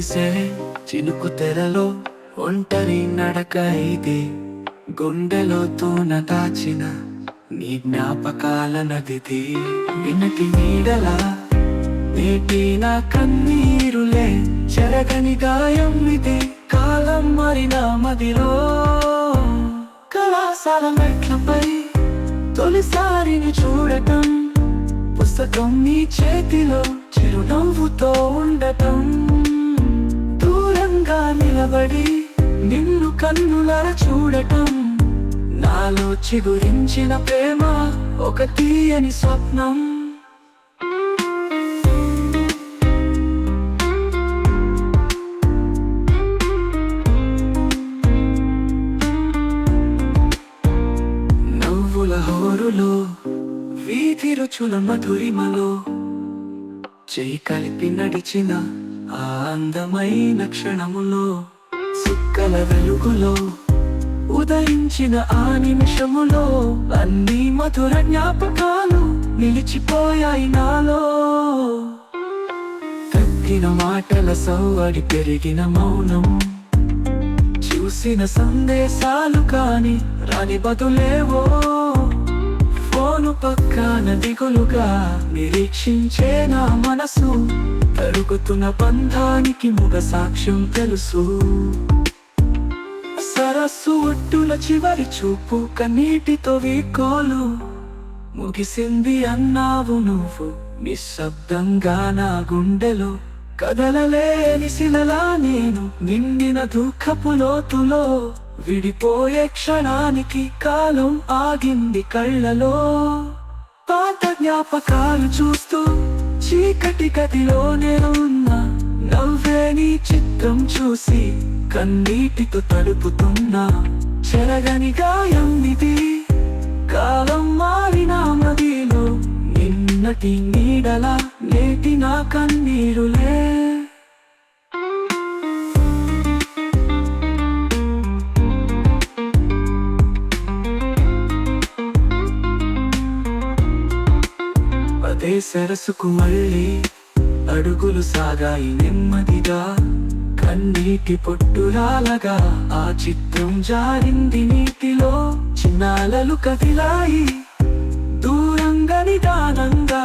మెరిసే చినుకు తెరలో ఒంటరి నడక ఇది, గుండెలో తూన దాచిన నీ జ్ఞాపకాల నదిది. వినటి నీడలా నేటి నా కన్నీరులే, చెరగని గాయం ఇది, కాలం మారిన మదిలో. కళాశాల మెట్లపై తొలిసారిని చూడటం, పుస్తకం నీ చేతిలో చిరునవ్వుతో ఉండటం, దూరంగా నిలబడి నిన్ను కన్నులర చూడటం, నాలో చిగురించిన ప్రేమ ఒక తీయని స్వప్నం. నవ్వుల హోరులో, వీధి రుచుల మధురిమలో, చేయి కలిపి నడిచిన ఆ అందమైన క్షణములో, సుక్కల వెలుగులో ఉదయించిన ఆ నిమిషములో, అన్ని మధుర జ్ఞాపకాలు నిలిచిపోయాయి నాలో. తగ్గిన మాటల సవ్వడి, పెరిగిన మౌనం, చూసిన సందేశాలు కాని రాని బదులేవో, ఫోను పక్కన దిగులుగా నిరీక్షించే నా మనసు, తరుగుతున్న బంధానికి ముగ సాక్ష్యం తెలుసు. సరస్సు ఒడ్డుల చివరి చూపు, కన్నీటితో వీకోలు ముగిసింది అన్నావు నువ్వు, నిశ్శబ్దంగా నా గుండెలో. కదలలేని శిలలా నేను నిండిన దుఃఖపు లోతులో, విడిపోయే క్షణానికి కాలం ఆగింది కళ్ళలో. పాత జ్ఞాపకాలు చూస్తూ చీకటి గదిలోనే ఉన్నా, నవ్వే నీ చిత్రం చూసి కన్నీటితో తడుపుతున్నా, చెరగని గాయం ఇది, కాలం మారిన మదిలో, నిన్నటి నీడలా నేటి నా కన్నీరులే. అదే సరస్సుకు మళ్ళీ అడుగులు సాగాయి నెమ్మదిగా, కన్నీటి పొట్టురాలగా ఆ చిత్రం జారింది నీటిలో. చిన్నాలలు కదిలాయి దూరంగా నిదానంగా,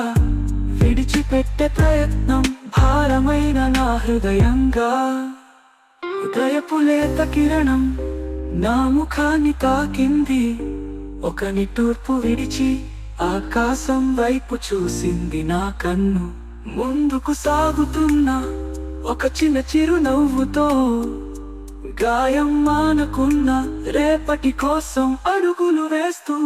విడిచిపెట్టే ప్రయత్నం భారమైన నా హృదయంగా. హృదయపు లేత కిరణం నా ముఖాన్ని తాకింది, ఒక నిట్టూర్పు విడిచి ఆకాశం వైపు చూసింది నా కన్ను. ముందుకు సాగుతున్నా ఒక చిన్న చిరునవ్వుతో, గాయం మానకున్న రేపటి కోసం అడుగులు వేస్తూ.